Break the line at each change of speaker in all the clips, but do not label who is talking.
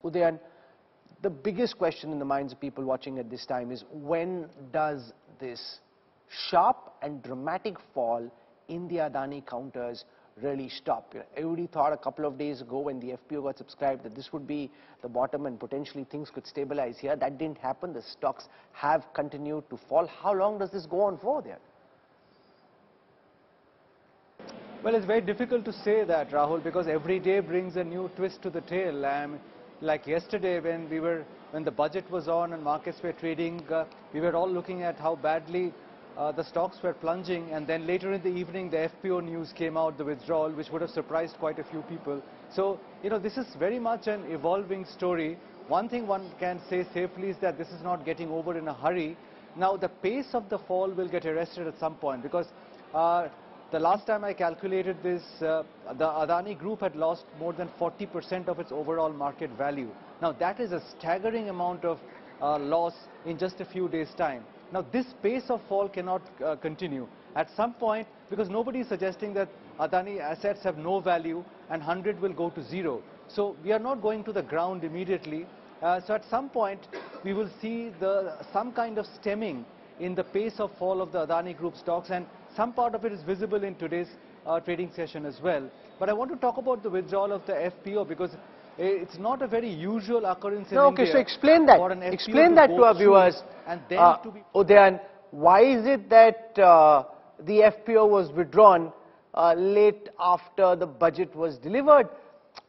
Udayan, the biggest question in the minds of people watching at this time is, when does this sharp and dramatic fall in the Adani counters really stop? Everybody thought a couple of days ago when the FPO got subscribed that this would be the bottom and potentially things could stabilize here. That didn't happen. The stocks have continued to fall. How long does this go on for there?
Well, it's very difficult to say that, Rahul, because every day brings a new twist to the tale. Like yesterday when the budget was on and markets were trading, we were all looking at how badly the stocks were plunging, and then later in the evening the FPO news came out, the withdrawal, which would have surprised quite a few people. So, this is very much an evolving story. One thing one can say safely is that this is not getting over in a hurry. Now, the pace of the fall will get arrested at some point, because the last time I calculated this, the Adani Group had lost more than 40% of its overall market value. Now, that is a staggering amount of loss in just a few days' time. Now, this pace of fall cannot continue. At some point, because nobody is suggesting that Adani assets have no value and 100 will go to zero. So, we are not going to the ground immediately. So, at some point, we will see some kind of stemming in the pace of fall of the Adani Group stocks, and some part of it is visible in today's trading session as well. But I want to talk about the withdrawal of the FPO, because it's not a very usual occurrence in India.
Okay, so explain that. Explain that to our viewers.
And then
Udayan, why is it that the FPO was withdrawn late after the budget was delivered?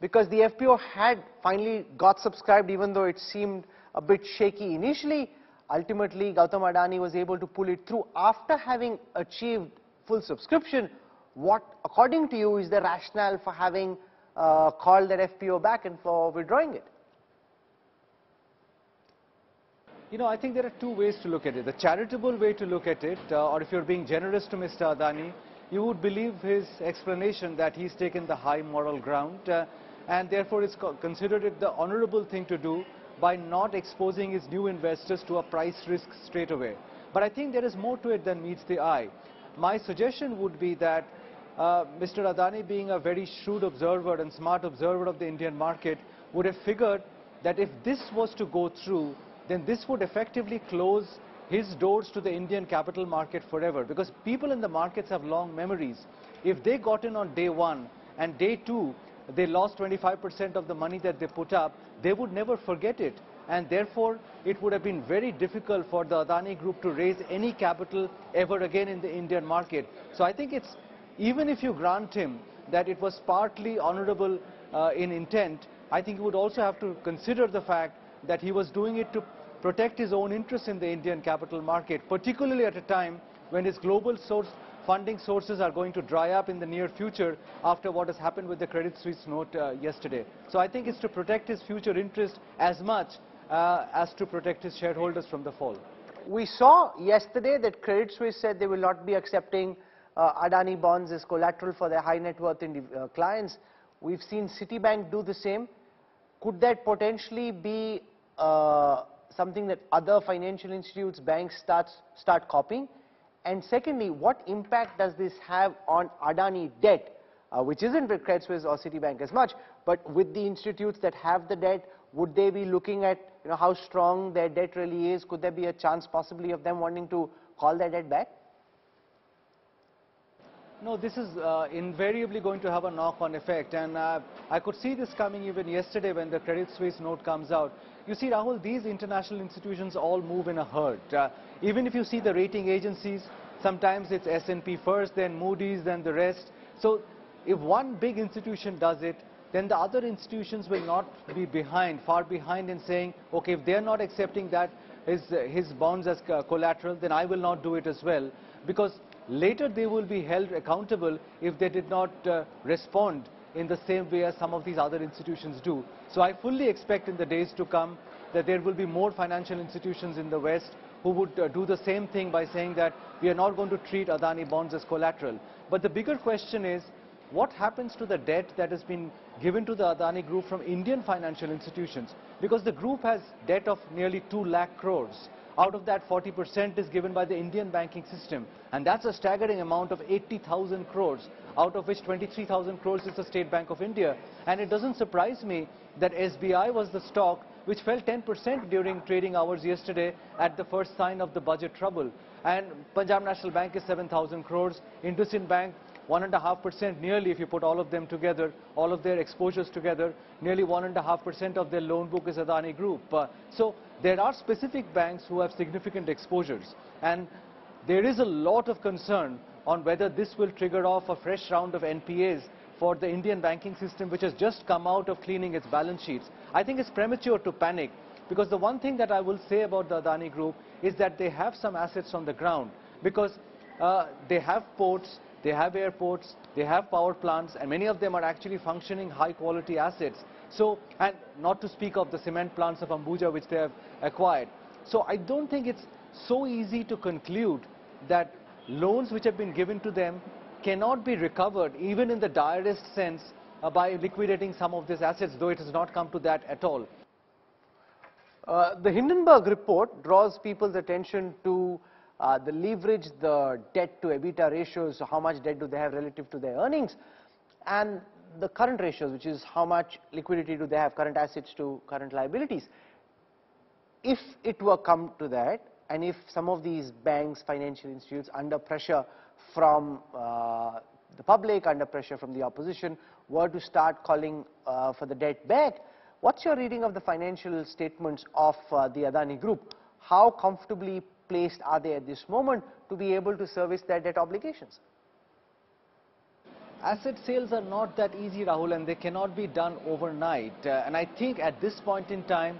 Because the FPO had finally got subscribed, even though it seemed a bit shaky initially. Ultimately, Gautam Adani was able to pull it through after having achieved full subscription. What, according to you, is the rationale for having called that FPO back and for withdrawing it?
I think there are two ways to look at it. The charitable way to look at it, or if you're being generous to Mr. Adani, you would believe his explanation that he's taken the high moral ground, and therefore it's considered it the honorable thing to do by not exposing his new investors to a price risk straight away. But I think there is more to it than meets the eye. My suggestion would be that Mr. Adani, being a very shrewd observer and smart observer of the Indian market, would have figured that if this was to go through, then this would effectively close his doors to the Indian capital market forever, because people in the markets have long memories. If they got in on day one and day two they lost 25% of the money that they put up, they would never forget it, and therefore it would have been very difficult for the Adani Group to raise any capital ever again in the Indian market. So I think it's, even if you grant him that it was partly honorable in intent, I think you would also have to consider the fact that he was doing it to protect his own interests in the Indian capital market, particularly at a time when his global funding sources are going to dry up in the near future after what has happened with the Credit Suisse note yesterday. So I think it's to protect his future interest as much as to protect his shareholders from the fall.
We saw yesterday that Credit Suisse said they will not be accepting Adani bonds as collateral for their high net worth clients. We've seen Citibank do the same. Could that potentially be something that other financial institutes, banks start copying? And secondly, what impact does this have on Adani debt, which isn't with Credit Suisse or Citibank as much, but with the institutes that have the debt? Would they be looking at how strong their debt really is? Could there be a chance possibly of them wanting to call their debt back?
No, this is invariably going to have a knock-on effect, and I could see this coming even yesterday when the Credit Suisse note comes out. You see, Rahul, these international institutions all move in a herd. Even if you see the rating agencies, sometimes it's S&P first, then Moody's, then the rest. So if one big institution does it, then the other institutions will not be far behind in saying, okay, if they're not accepting that his bonds as collateral, then I will not do it as well, because later they will be held accountable if they did not respond in the same way as some of these other institutions do. So I fully expect in the days to come that there will be more financial institutions in the West who would do the same thing by saying that we are not going to treat Adani bonds as collateral. But the bigger question is, what happens to the debt that has been given to the Adani Group from Indian financial institutions? Because the group has debt of nearly 2 lakh crores. Out of that, 40% is given by the Indian banking system. And that's a staggering amount of 80,000 crores, out of which 23,000 crores is the State Bank of India. And it doesn't surprise me that SBI was the stock which fell 10% during trading hours yesterday at the first sign of the budget trouble. And Punjab National Bank is 7,000 crores, IndusInd Bank 1.5% nearly, if you put all of them together, all of their exposures together, nearly 1.5% of their loan book is Adani Group. So there are specific banks who have significant exposures, and there is a lot of concern on whether this will trigger off a fresh round of NPAs for the Indian banking system, which has just come out of cleaning its balance sheets. I think it's premature to panic, because the one thing that I will say about the Adani Group is that they have some assets on the ground, because they have ports, they have airports, they have power plants, and many of them are actually functioning high-quality assets. So, and not to speak of the cement plants of Ambuja, which they have acquired. So I don't think it's so easy to conclude that loans which have been given to them cannot be recovered, even in the direst sense, by liquidating some of these assets, though it has not come to that at all.
The Hindenburg report draws people's attention to the leverage, the debt to EBITDA ratios, so how much debt do they have relative to their earnings, and the current ratios, which is how much liquidity do they have, current assets to current liabilities. If it were come to that, and if some of these banks, financial institutes, under pressure from the public, under pressure from the opposition, were to start calling for the debt back, what's your reading of the financial statements of the Adani Group? How comfortably placed are they at this moment to be able to service their debt obligations?
Asset sales are not that easy, Rahul, and they cannot be done overnight. And I think at this point in time,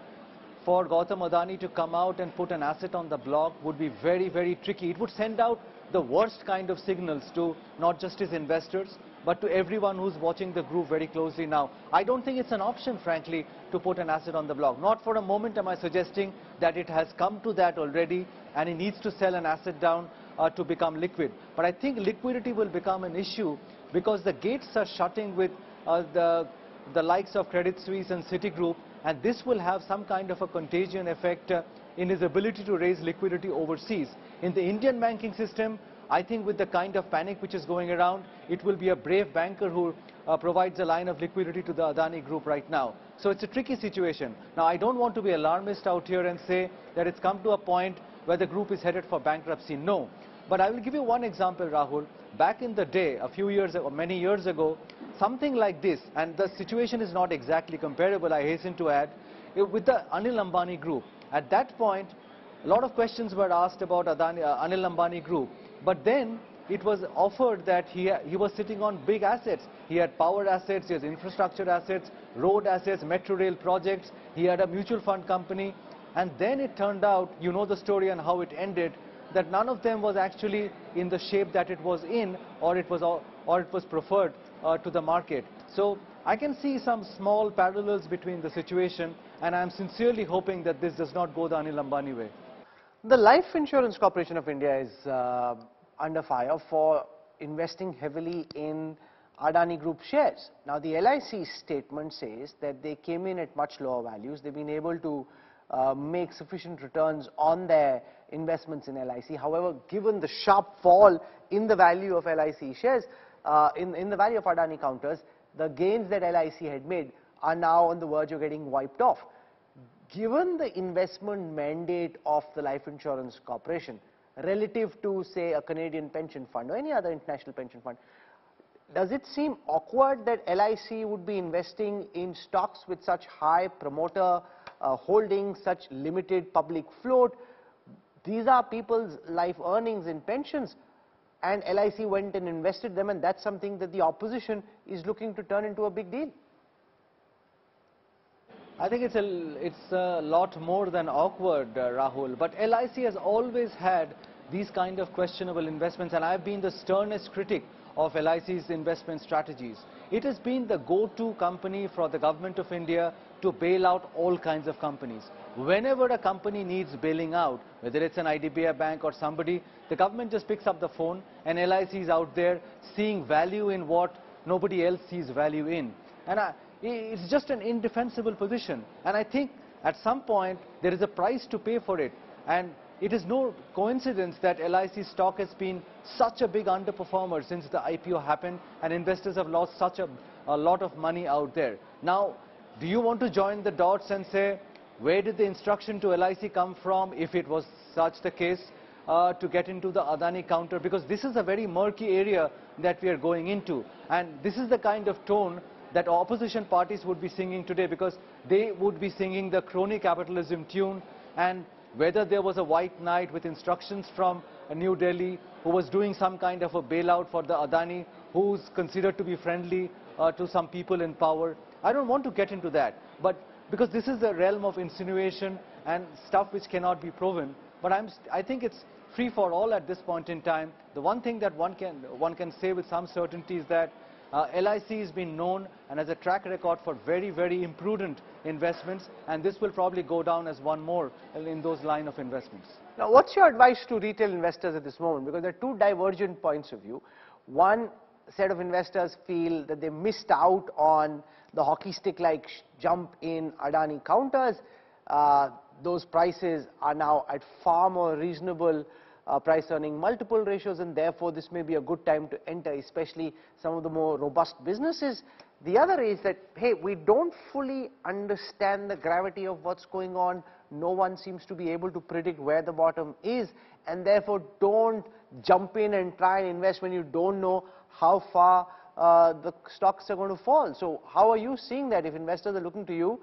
for Gautam Adani to come out and put an asset on the block would be very, very tricky. It would send out the worst kind of signals to not just his investors, but to everyone who's watching the group very closely now. I don't think it's an option, frankly, to put an asset on the block. Not for a moment am I suggesting that it has come to that already and he needs to sell an asset down to become liquid. But I think liquidity will become an issue because the gates are shutting with the likes of Credit Suisse and Citigroup, and this will have some kind of a contagion effect in his ability to raise liquidity overseas. In the Indian banking system, I think with the kind of panic which is going around, it will be a brave banker who provides a line of liquidity to the Adani Group right now. So it's a tricky situation. Now, I don't want to be alarmist out here and say that it's come to a point where the group is headed for bankruptcy. No. But I will give you one example, Rahul. Back in the day, a few years ago, many years ago, something like this, and the situation is not exactly comparable, I hasten to add, with the Anil Ambani Group. At that point, a lot of questions were asked about Anil Ambani Group. But then it was offered that he was sitting on big assets. He had power assets, he has infrastructure assets, road assets, metro rail projects. He had a mutual fund company. And then it turned out, you know the story and how it ended, that none of them was actually in the shape that it was in, or it was preferred to the market. So I can see some small parallels between the situation, and I am sincerely hoping that this does not go the Anil Ambani way.
The Life Insurance Corporation of India is under fire for investing heavily in Adani Group shares. Now, the LIC statement says that they came in at much lower values. They've been able to make sufficient returns on their investments in LIC. However, given the sharp fall in the value of LIC shares, in the value of Adani counters, the gains that LIC had made are now on the verge of getting wiped off. Given the investment mandate of the Life Insurance Corporation relative to, say, a Canadian pension fund or any other international pension fund, does it seem awkward that LIC would be investing in stocks with such high promoter holdings, such limited public float? These are people's life earnings in pensions, and LIC went and invested them, and that's something that the opposition is looking to turn into a big deal.
I think it's a lot more than awkward, Rahul, but LIC has always had these kind of questionable investments, and I've been the sternest critic of LIC's investment strategies. It has been the go-to company for the government of India to bail out all kinds of companies. Whenever a company needs bailing out, whether it's an IDBI bank or somebody, the government just picks up the phone and LIC is out there seeing value in what nobody else sees value in. And it's just an indefensible position. And I think at some point there is a price to pay for it. And it is no coincidence that LIC stock has been such a big underperformer since the IPO happened, and investors have lost such a lot of money out there. Now, do you want to join the dots and say, where did the instruction to LIC come from, if it was such the case, to get into the Adani counter? Because this is a very murky area that we are going into. And this is the kind of tone that opposition parties would be singing today, because they would be singing the crony capitalism tune. And whether there was a white knight with instructions from New Delhi who was doing some kind of a bailout for the Adani, who's considered to be friendly to some people in power, I don't want to get into that. But because this is the realm of insinuation and stuff which cannot be proven. But I think it's free for all at this point in time. The one thing that one can say with some certainty is that LIC has been known and has a track record for very, very imprudent investments, and this will probably go down as one more in those line of investments.
Now, what's your advice to retail investors at this moment? Because there are two divergent points of view. One set of investors feel that they missed out on the hockey stick-like jump in Adani counters. Those prices are now at far more reasonable price-earning multiple ratios, and therefore this may be a good time to enter, especially some of the more robust businesses. The other is that, hey, we don't fully understand the gravity of what's going on. No one seems to be able to predict where the bottom is, and therefore don't jump in and try and invest when you don't know how far the stocks are going to fall. So how are you seeing that? If investors are looking to you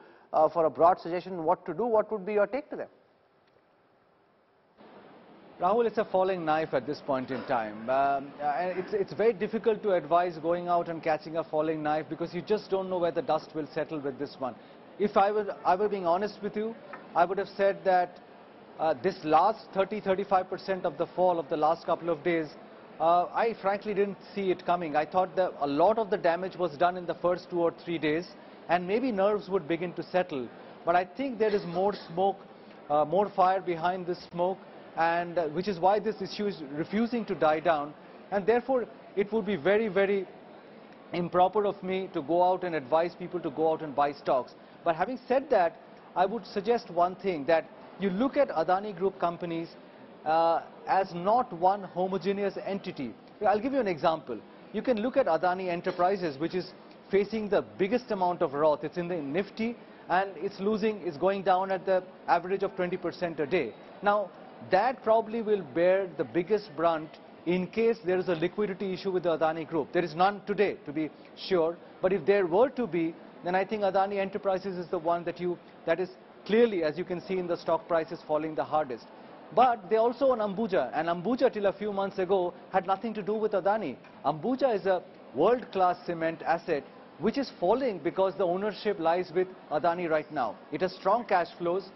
for a broad suggestion what to do, what would be your take to them?
Rahul, it's a falling knife at this point in time. It's very difficult to advise going out and catching a falling knife, because you just don't know where the dust will settle with this one. If I were being honest with you, I would have said that this last 30-35% of the fall of the last couple of days, I frankly didn't see it coming. I thought that a lot of the damage was done in the first 2 or 3 days, and maybe nerves would begin to settle. But I think there is more smoke, more fire behind the smoke, and which is why this issue is refusing to die down. And therefore, it would be very, very improper of me to go out and advise people to go out and buy stocks. But having said that, I would suggest one thing, that you look at Adani Group companies as not one homogeneous entity. I'll give you an example. You can look at Adani Enterprises, which is facing the biggest amount of rout. It's in the Nifty, and it's going down at the average of 20% a day. Now, that probably will bear the biggest brunt in case there is a liquidity issue with the Adani Group. There is none today, to be sure, but if there were to be, then I think Adani Enterprises is the one that is clearly, as you can see in the stock prices, falling the hardest. But they also own Ambuja, and Ambuja till a few months ago had nothing to do with Adani. Ambuja is a world-class cement asset which is falling because the ownership lies with Adani right now. It has strong cash flows,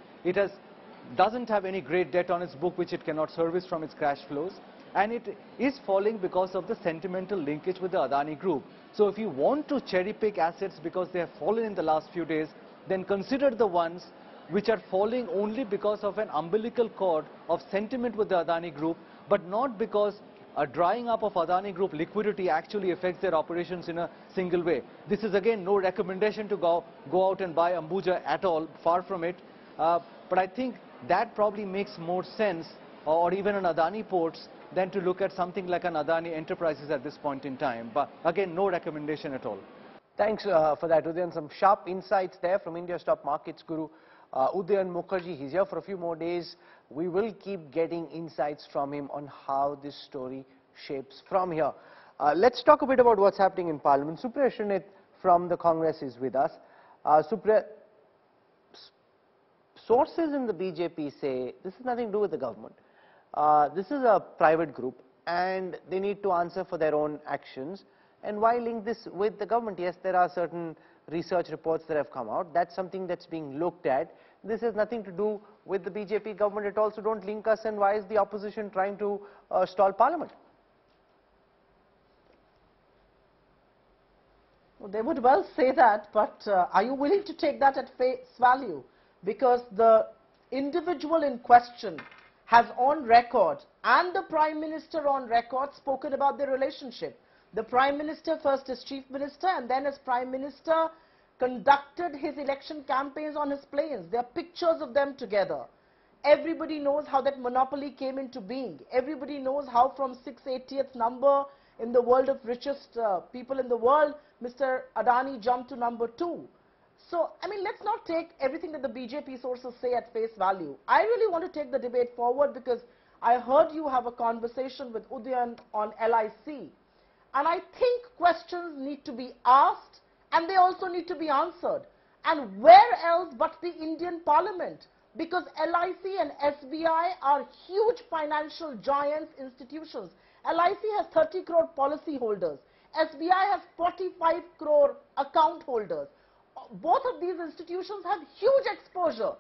doesn't have any great debt on its book which it cannot service from its cash flows, and it is falling because of the sentimental linkage with the Adani Group. So if you want to cherry pick assets because they have fallen in the last few days, then consider the ones which are falling only because of an umbilical cord of sentiment with the Adani Group, but not because a drying up of Adani Group liquidity actually affects their operations in a single way. This is again no recommendation to go out and buy Ambuja at all, far from it. But I think that probably makes more sense, or even an Adani Ports, than to look at something like an Adani Enterprises at this point in time. But again, no recommendation at all.
Thanks for that, Udayan. Some sharp insights there from India Stock Markets Guru Udayan Mukherjee. He's here for a few more days. We will keep getting insights from him on how this story shapes from here. Let's talk a bit about what's happening in Parliament. Supriya Srinit from the Congress is with us. Supriya, sources in the BJP say this has nothing to do with the government. This is a private group and they need to answer for their own actions. And why link this with the government? Yes, there are certain research reports that have come out. That's something that's being looked at. This has nothing to do with the BJP government at all, so don't link us. And why is the opposition trying to stall Parliament?
Well, they would well say that, but are you willing to take that at face value? Because the individual in question has on record, and the Prime Minister on record, spoken about their relationship. The Prime Minister, first as Chief Minister and then as Prime Minister, conducted his election campaigns on his planes. There are pictures of them together. Everybody knows how that monopoly came into being. Everybody knows how from 680th number in the world of richest people in the world, Mr. Adani jumped to number 2. So, I mean, let's not take everything that the BJP sources say at face value. I really want to take the debate forward because I heard you have a conversation with Udayan on LIC. And I think questions need to be asked and they also need to be answered. And where else but the Indian Parliament? Because LIC and SBI are huge financial giants institutions. LIC has 30 crore policy holders. SBI has 45 crore account holders. Both of these institutions have huge exposure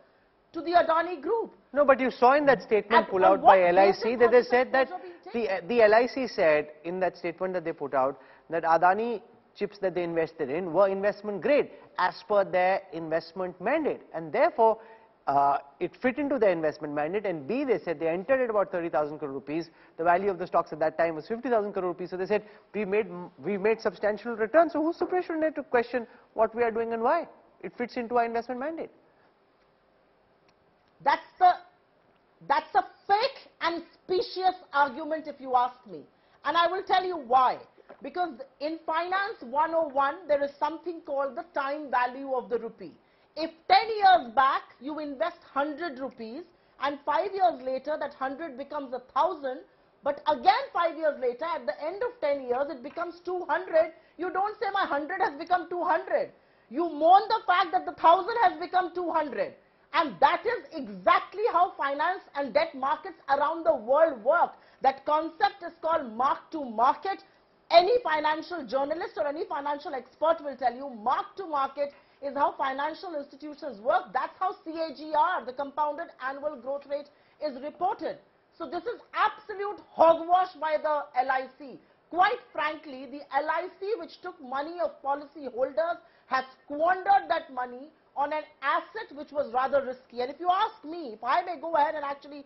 to the Adani Group.
No, but you saw in that statement pulled out by LIC that they said that the LIC said in that statement that they put out that Adani chips that they invested in were investment grade as per their investment mandate, and therefore it fit into their investment mandate. And B, they said they entered at about 30,000 crore rupees. The value of the stocks at that time was 50,000 crore rupees. So they said we made substantial returns. So who's the pressure to question what we are doing and why? It fits into our investment mandate.
That's a fake and specious argument if you ask me. And I will tell you why. Because in Finance 101, there is something called the time value of the rupee. If 10 years back you invest 100 rupees and 5 years later that 100 becomes 1,000, but again 5 years later at the end of 10 years it becomes 200, you don't say my 100 has become 200. You mourn the fact that the 1,000 has become 200. And that is exactly how finance and debt markets around the world work. That concept is called mark to market. Any financial journalist or any financial expert will tell you mark to market is how financial institutions work. That's how CAGR, the compounded annual growth rate, is reported. So this is absolute hogwash by the LIC. Quite frankly, the LIC, which took money of policy holders, has squandered that money on an asset which was rather risky. And if you ask me, if I may go ahead and actually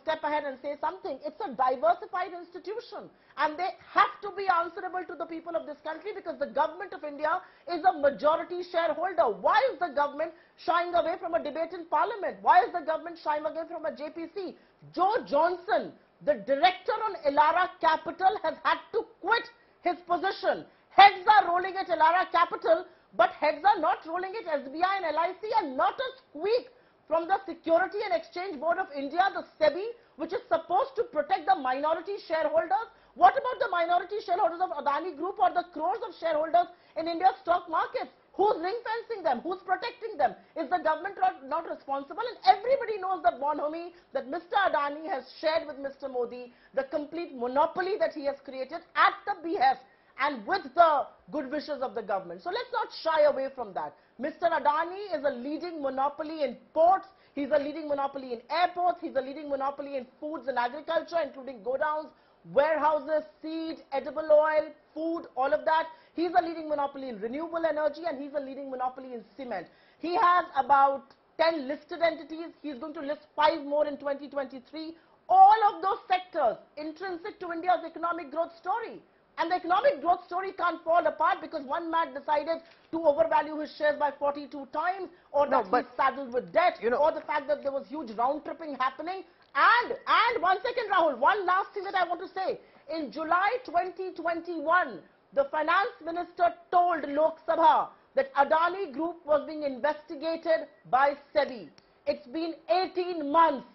step ahead and say something, it's a diversified institution and they have to be answerable to the people of this country because the government of India is a majority shareholder. Why is the government shying away from a debate in Parliament? Why is the government shying away from a JPC? Joe Johnson, the director on Elara Capital, has had to quit his position. Heads are rolling at Elara Capital, but heads are not rolling at SBI and LIC, and not a squeak from the Security and Exchange Board of India, the SEBI, which is supposed to protect the minority shareholders. What about the minority shareholders of Adani Group or the crores of shareholders in India's stock markets? Who's ring fencing them? Who's protecting them? Is the government not responsible? And everybody knows that bonhomie that Mr. Adani has shared with Mr. Modi, the complete monopoly that he has created at the behest and with the good wishes of the government. So let's not shy away from that. Mr. Adani is a leading monopoly in ports, he's a leading monopoly in airports, he's a leading monopoly in foods and agriculture, including godowns, warehouses, seed, edible oil, food, all of that. He's a leading monopoly in renewable energy and he's a leading monopoly in cement. He has about 10 listed entities. He's going to list 5 more in 2023. All of those sectors intrinsic to India's economic growth story. And the economic growth story can't fall apart because one man decided to overvalue his shares by 42 times, or that he's saddled with debt, or the fact that there was huge round tripping happening. And 1 second, Rahul, one last thing that I want to say. In July 2021, the finance minister told Lok Sabha that Adani Group was being investigated by SEBI. It's been 18 months.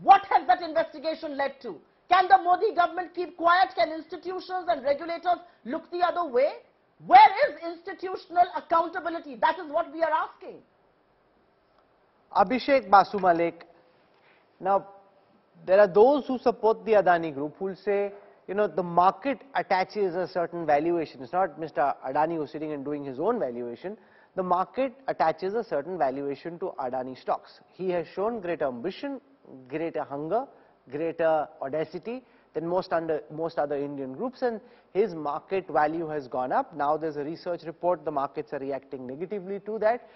What has that investigation led to? Can the Modi government keep quiet? Can institutions and regulators look the other way? Where is institutional accountability? That is what we are asking.
Abhishek Basu Malik. Now, there are those who support the Adani Group who will say, the market attaches a certain valuation. It's not Mr. Adani who's sitting and doing his own valuation. The market attaches a certain valuation to Adani stocks. He has shown greater ambition, greater hunger, greater audacity than most other Indian groups, and his market value has gone up. Now there's a research report, the markets are reacting negatively to that.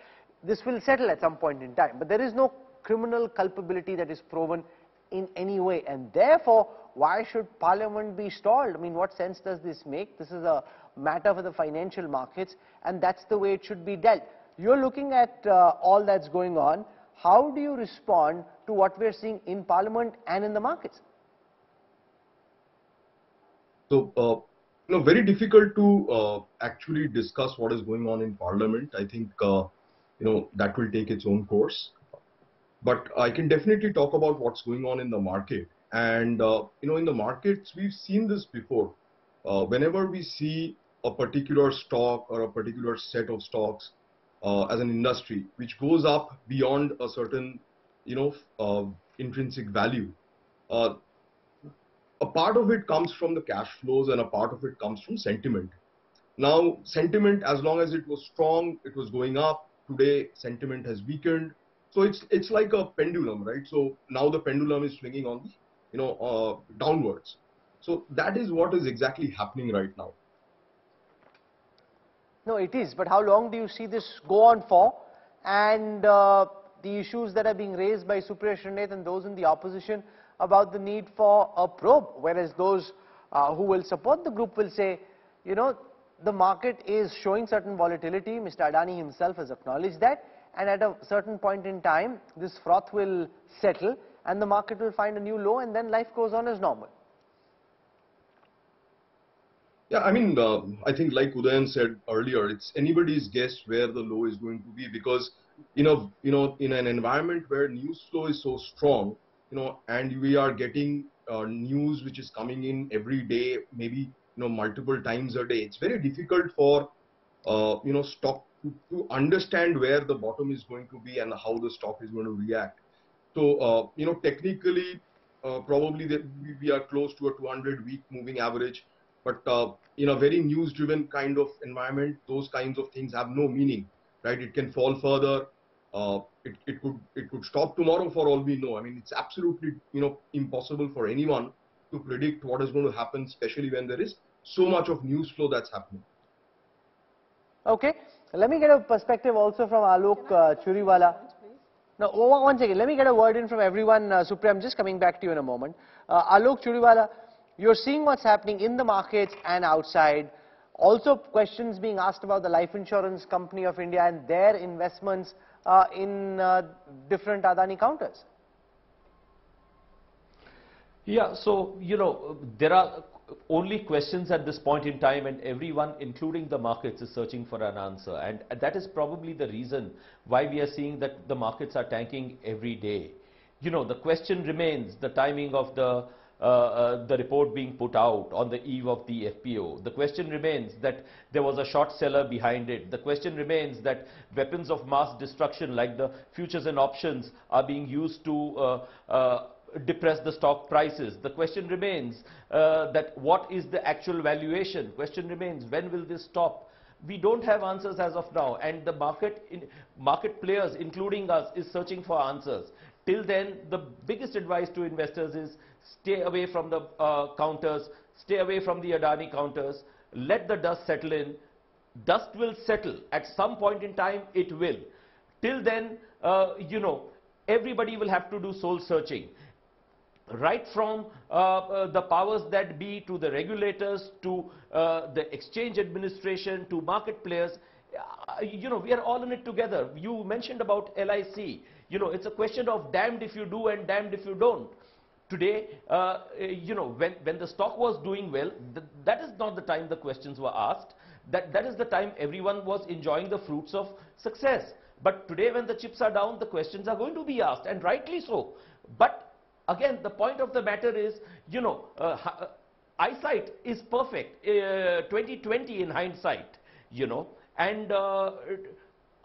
This will settle at some point in time, but there is no criminal culpability that is proven in any way, and therefore why should Parliament be stalled? I mean, what sense does this make? This is a matter for the financial markets, and that's the way it should be dealt. You're looking at all that's going on. How do you respond to what we're seeing in Parliament and in the markets?
So, very difficult to actually discuss what is going on in Parliament. I think, that will take its own course. But I can definitely talk about what's going on in the market. And, in the markets, we've seen this before. Whenever we see a particular stock or a particular set of stocks as an industry, which goes up beyond a certain, intrinsic value, a part of it comes from the cash flows and a part of it comes from sentiment. Now, sentiment, as long as it was strong, it was going up. Today, sentiment has weakened. So it's like a pendulum, right? So now the pendulum is swinging on the, downwards. So that is what is exactly happening right now.
No, it is. But how long do you see this go on for? And the issues that are being raised by Supriya Shrinate and those in the opposition about the need for a probe, whereas those who will support the group will say, the market is showing certain volatility. Mr. Adani himself has acknowledged that. And at a certain point in time, this froth will settle and the market will find a new low, and then life goes on as normal.
Yeah, I mean, I think like Udayan said earlier, it's anybody's guess where the low is going to be, because, in an environment where news flow is so strong, and we are getting news which is coming in every day, maybe, multiple times a day, it's very difficult for, stock to understand where the bottom is going to be and how the stock is going to react. So, technically, probably we are close to a 200-week moving average. But in a very news-driven kind of environment, those kinds of things have no meaning, right? It can fall further. It could stop tomorrow for all we know. I mean, it's absolutely impossible for anyone to predict what is going to happen, especially when there is so much of news flow that's happening.
Okay, let me get a perspective also from Alok Churiwala. Now, one second, let me get a word in from everyone. Supriya, I'm just coming back to you in a moment. Alok Churiwala, you're seeing what's happening in the markets and outside. Also, questions being asked about the Life Insurance Company of India and their investments in different Adani counters.
Yeah, so, there are only questions at this point in time, and everyone, including the markets, is searching for an answer. And that is probably the reason why we are seeing that the markets are tanking every day. The question remains the timing of the report being put out on the eve of the FPO. The question remains that there was a short seller behind it. The question remains that weapons of mass destruction like the futures and options are being used to depress the stock prices. The question remains that what is the actual valuation? Question remains, when will this stop? We don't have answers as of now, and the market players, including us, is searching for answers. Till then, the biggest advice to investors is stay away from the counters, stay away from the Adani counters, let the dust settle in. Dust will settle. At some point in time, it will. Till then, everybody will have to do soul searching. Right from the powers that be, to the regulators, to the exchange administration, to market players, we are all in it together. You mentioned about LIC. It's a question of damned if you do and damned if you don't. Today, when the stock was doing well, that is not the time the questions were asked. That is the time everyone was enjoying the fruits of success. But today, when the chips are down, the questions are going to be asked, and rightly so. But again, the point of the matter is, eyesight is perfect, 20/20 in hindsight, and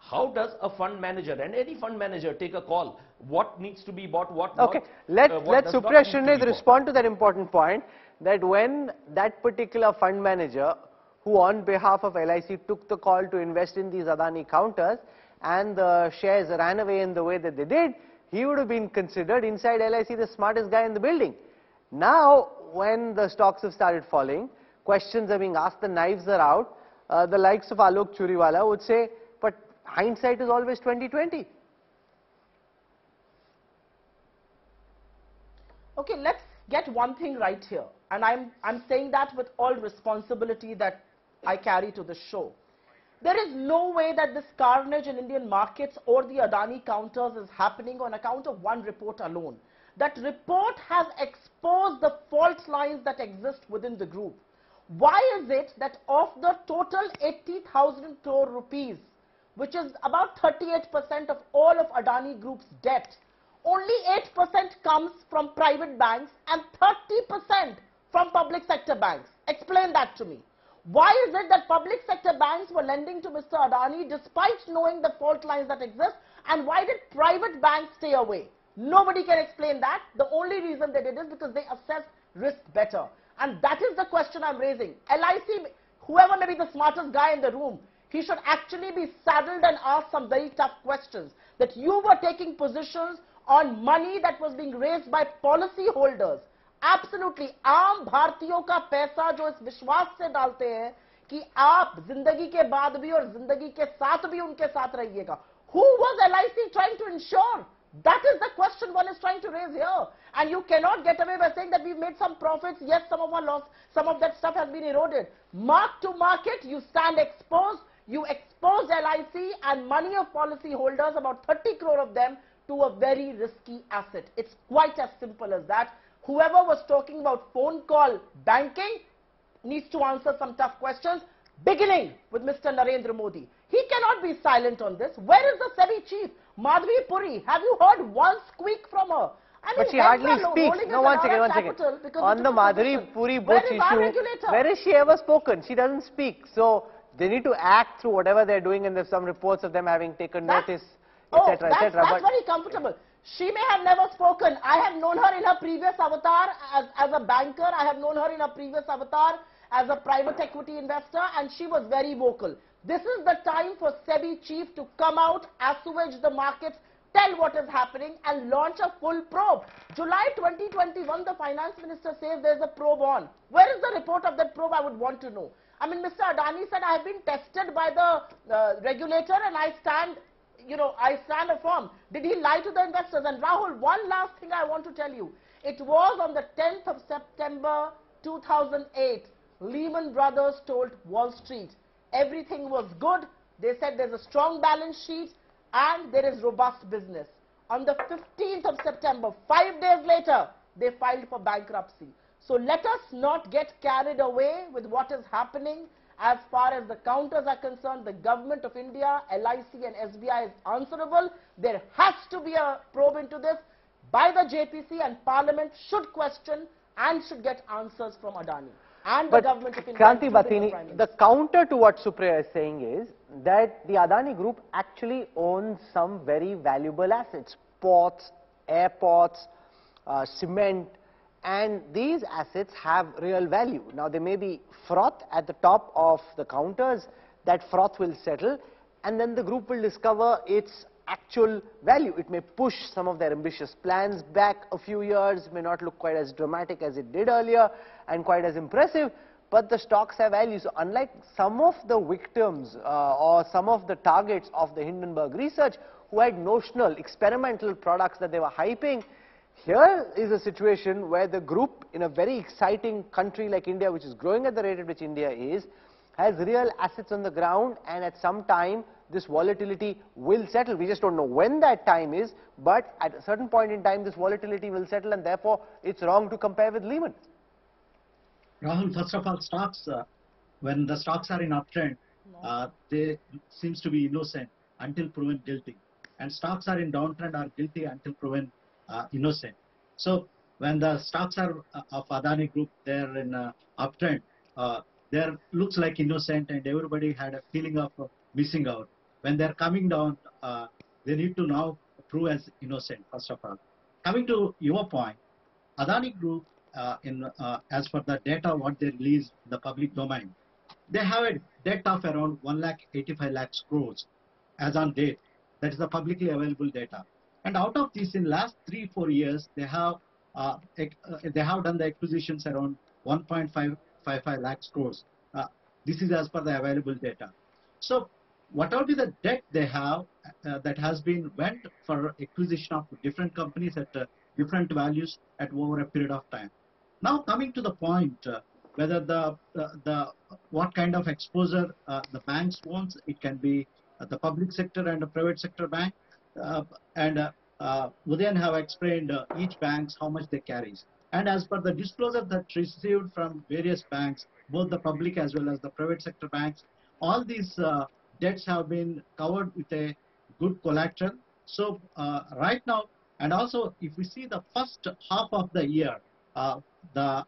how does a fund manager, and any fund manager, take a call? What needs to be bought, what not?
Okay, let Supriya Shrinate respond to that important point, that when that particular fund manager, who on behalf of LIC took the call to invest in these Adani counters, and the shares ran away in the way that they did, he would have been considered inside LIC the smartest guy in the building. Now, when the stocks have started falling, questions are being asked, the knives are out, the likes of Alok Churiwala would say, but hindsight is always 20/20.
Okay, let's get one thing right here, and I'm saying that with all responsibility that I carry to the show. There is no way that this carnage in Indian markets or the Adani counters is happening on account of one report alone. That report has exposed the fault lines that exist within the group. Why is it that of the total 80,000 crore rupees, which is about 38% of all of Adani Group's debt, only 8% comes from private banks and 30% from public sector banks? Explain that to me. Why is it that public sector banks were lending to Mr. Adani despite knowing the fault lines that exist, and why did private banks stay away? Nobody can explain that. The only reason they did is because they assess risk better. And that is the question I'm raising. LIC, whoever may be the smartest guy in the room, he should actually be saddled and asked some very tough questions. That you were taking positions on money that was being raised by policy holders. Absolutely, आम भारतीयों का पैसा जो इस विश्वास से डालते हैं कि आप जिंदगी के बाद भी और जिंदगी के साथ भी उनके साथ रहिएगा. Who was LIC trying to ensure? That is the question one is trying to raise here. And you cannot get away by saying that we've made some profits. Yes, some of our loss, some of that stuff has been eroded. Mark to market, you stand exposed. You exposed LIC and money of policy holders, about 30 crore of them, to a very risky asset. It's quite as simple as that. Whoever was talking about phone call banking needs to answer some tough questions, beginning with Mr. Narendra Modi. He cannot be silent on this. Where is the SEBI chief? Madhvi Puri, have you heard one squeak from her? I mean,
but she hardly speaks. No, one second. On the Madhuri Puri books issue, where has she ever spoken? She doesn't speak. So they need to act through whatever they're doing, and there's some reports of them having taken notice, etc., etc.
That's very comfortable. She may have never spoken. I have known her in her previous avatar as a banker. I have known her in her previous avatar as a private equity investor, and she was very vocal. This is the time for SEBI chief to come out, assuage the markets, tell what is happening, and launch a full probe. July 2021, the finance minister says there's a probe on. Where is the report of that probe? I would want to know. I mean, Mr. Adani said, I have been tested by the regulator and I stand firm. Did he lie to the investors? And Rahul, one last thing I want to tell you. It was on the 10th of September 2008, Lehman Brothers told Wall Street everything was good. They said there's a strong balance sheet and there is robust business. On the 15th of September, 5 days later, they filed for bankruptcy. So let us not get carried away with what is happening. As far as the counters are concerned, the government of India, LIC and SBI is answerable. There has to be a probe into this by the JPC, and Parliament should question and should get answers from Adani and the government of India.
Kranti Batini, the counter to what Supriya is saying is that the Adani Group actually owns some very valuable assets, ports, airports, cement, and these assets have real value. Now, there may be froth at the top of the counters. That froth will settle, and then the group will discover its actual value. It may push some of their ambitious plans back a few years, may not look quite as dramatic as it did earlier and quite as impressive, but the stocks have value. So unlike some of the victims or some of the targets of the Hindenburg research who had notional experimental products that they were hyping, here is a situation where the group, in a very exciting country like India, which is growing at the rate at which India is, has real assets on the ground, and at some time this volatility will settle. We just don't know when that time is, but at a certain point in time this volatility will settle, and therefore it's wrong to compare with Lehman.
Rahul, first of all, stocks, when the stocks are in uptrend, they seems to be innocent until proven guilty, and stocks are in downtrend are guilty until proven innocent. So when the stocks are of Adani Group, they're in uptrend, there looks like innocent, and everybody had a feeling of missing out. When they're coming down, they need to now prove as innocent, first of all. Coming to your point, Adani Group, as per the data what they release in the public domain, they have a debt of around 1,85,000 crores as on date. That is the publicly available data. And out of this, in last 3-4 years, they have done the acquisitions around 1.55 lakhs crores. This is as per the available data. So what will be the debt they have that has been went for acquisition of different companies at different values at over a period of time. Now coming to the point, whether what kind of exposure the banks wants, it can be the public sector and the private sector bank, Udayan have explained each banks how much they carries. And as per the disclosure that received from various banks, both the public as well as the private sector banks, all these debts have been covered with a good collateral. So right now, and also if we see the first half of the year, the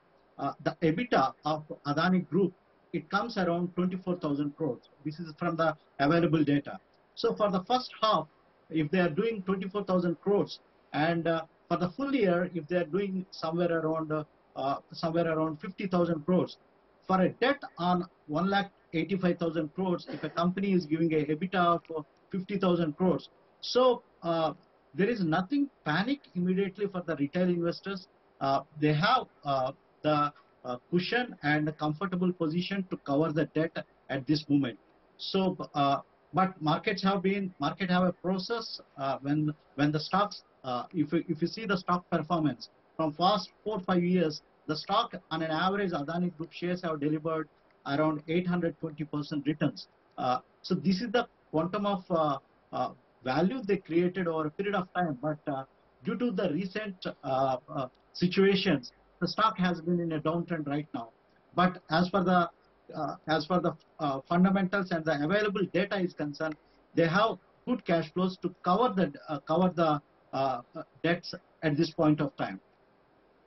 EBITDA of Adani Group, it comes around 24,000 crores. This is from the available data. So for the first half, if they are doing 24,000 crores, and for the full year, if they are doing somewhere around 50,000 crores, for a debt on 1,85,000 crores, if a company is giving a EBITDA of 50,000 crores, so there is nothing panic immediately for the retail investors. They have the cushion and a comfortable position to cover the debt at this moment. So, but market have a process when the stocks, if you see the stock performance from past 4 or 5 years, the stock on an average Adani Group shares have delivered around 820% returns. So this is the quantum of value they created over a period of time. But due to the recent situations, the stock has been in a downtrend right now. But as for the fundamentals and the available data is concerned, they have good cash flows to cover the debts at this point of time.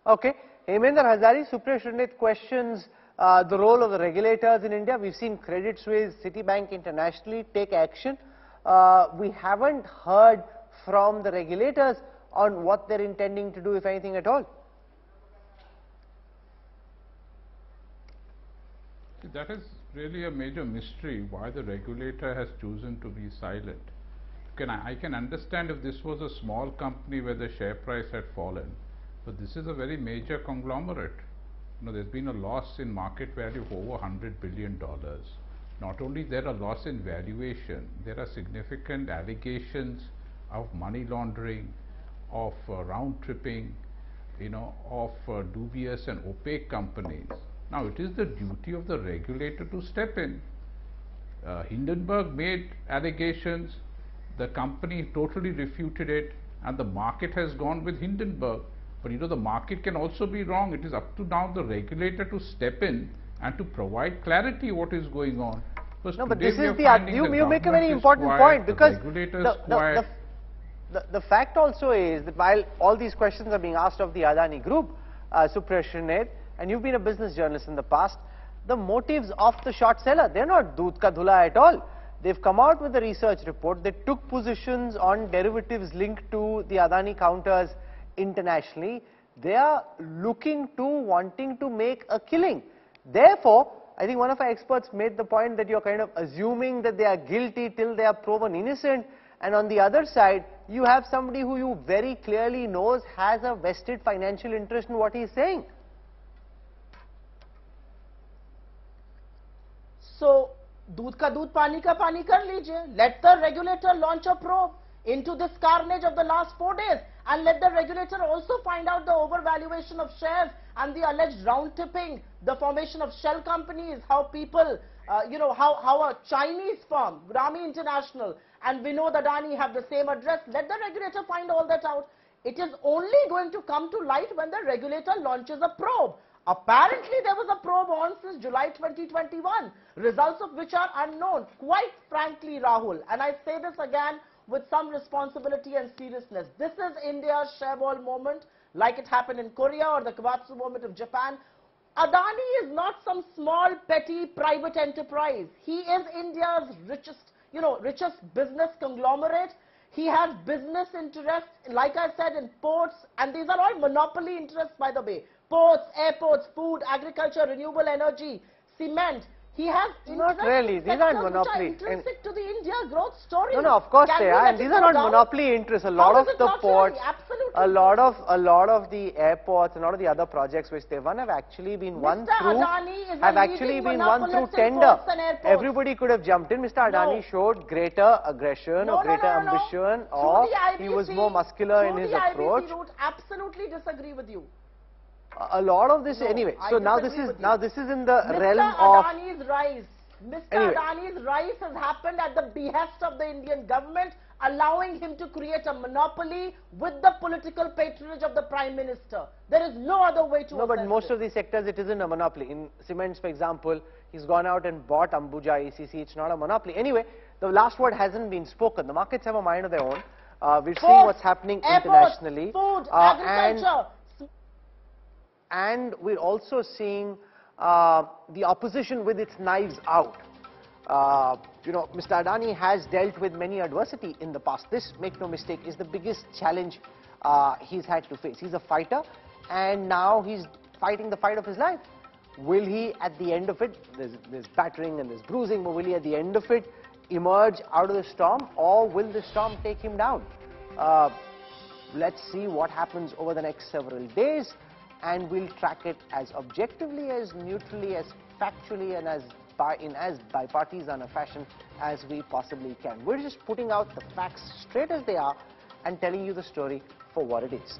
Okay. Hemendra Hazari, Supriya Srinit questions the role of the regulators in India. We've seen Credit Suisse, Citibank internationally take action. We haven't heard from the regulators on what they're intending to do, if anything at all.
That is really a major mystery why the regulator has chosen to be silent. I can understand if this was a small company where the share price had fallen, but this is a very major conglomerate. There's been a loss in market value of over $100 billion. Not only there are loss in valuation, there are significant allegations of money laundering, of round tripping, of dubious and opaque companies. Now, it is the duty of the regulator to step in. Hindenburg made allegations, the company totally refuted it, and the market has gone with Hindenburg. But the market can also be wrong. It is up to now the regulator to step in and to provide clarity what is going on.
No, but this is you make a very important point, because the fact also is that while all these questions are being asked of the Adani Group, Supriya Srinit, and you've been a business journalist in the past, the motives of the short seller, they're not doodh ka dhula at all. They've come out with a research report. They took positions on derivatives linked to the Adani counters internationally. They are wanting to make a killing. Therefore, I think one of our experts made the point that you're kind of assuming that they are guilty till they are proven innocent. And on the other side, you have somebody who you very clearly knows has a vested financial interest in what he's saying.
So, दूध का दूध पानी का पानी कर लीजिए. Let the regulator launch a probe into this carnage of the last 4 days, and let the regulator also find out the overvaluation of shares and the alleged round tipping, the formation of shell companies, how people, how a Chinese firm, Grami International, and Vinod Adani have the same address. Let the regulator find all that out. It is only going to come to light when the regulator launches a probe. Apparently, there was a probe on since July 2021, results of which are unknown. Quite frankly, Rahul, and I say this again with some responsibility and seriousness, this is India's shareball moment, like it happened in Korea or the Kavatsu moment of Japan. Adani is not some small, petty private enterprise. He is India's richest business conglomerate. He has business interests, like I said, in ports, and these are all monopoly interests, by the way. Ports, airports, food, agriculture, renewable energy, cement. He has
not really. These aren't monopoly.
Intrinsic to the India growth story.
No, of course they are. And these are not monopoly interests. A lot of the ports, a lot of the airports and a lot of the other projects which they've won have actually been won through tender. Everybody could have jumped in. Mr. Adani showed greater aggression or greater ambition, or he was more muscular in his approach.
Absolutely disagree with you.
A lot of this anyway. So now this is in the realm of
Adani's rise. Mr. Adani's rise has happened at the behest of the Indian government, allowing him to create a monopoly with the political patronage of the Prime Minister. There is no other way to
No, but most of these sectors, it isn't a monopoly. In cements, for example, he's gone out and bought Ambuja ECC. It's not a monopoly. Anyway, the last word hasn't been spoken. The markets have a mind of their own. We're seeing what's happening internationally.
Food, agriculture.
And we're also seeing the opposition with its knives out. You know, Mr. Adani has dealt with many adversity in the past. This, make no mistake, is the biggest challenge he's had to face. He's a fighter, and now he's fighting the fight of his life. Will he, at the end of it, there's battering and there's bruising, but will he, at the end of it, emerge out of the storm, or will the storm take him down? Let's see what happens over the next several days, and we'll track it as objectively, as neutrally, as factually, and as bipartisan a fashion as we possibly can. We're just putting out the facts straight as they are and telling you the story for what it is.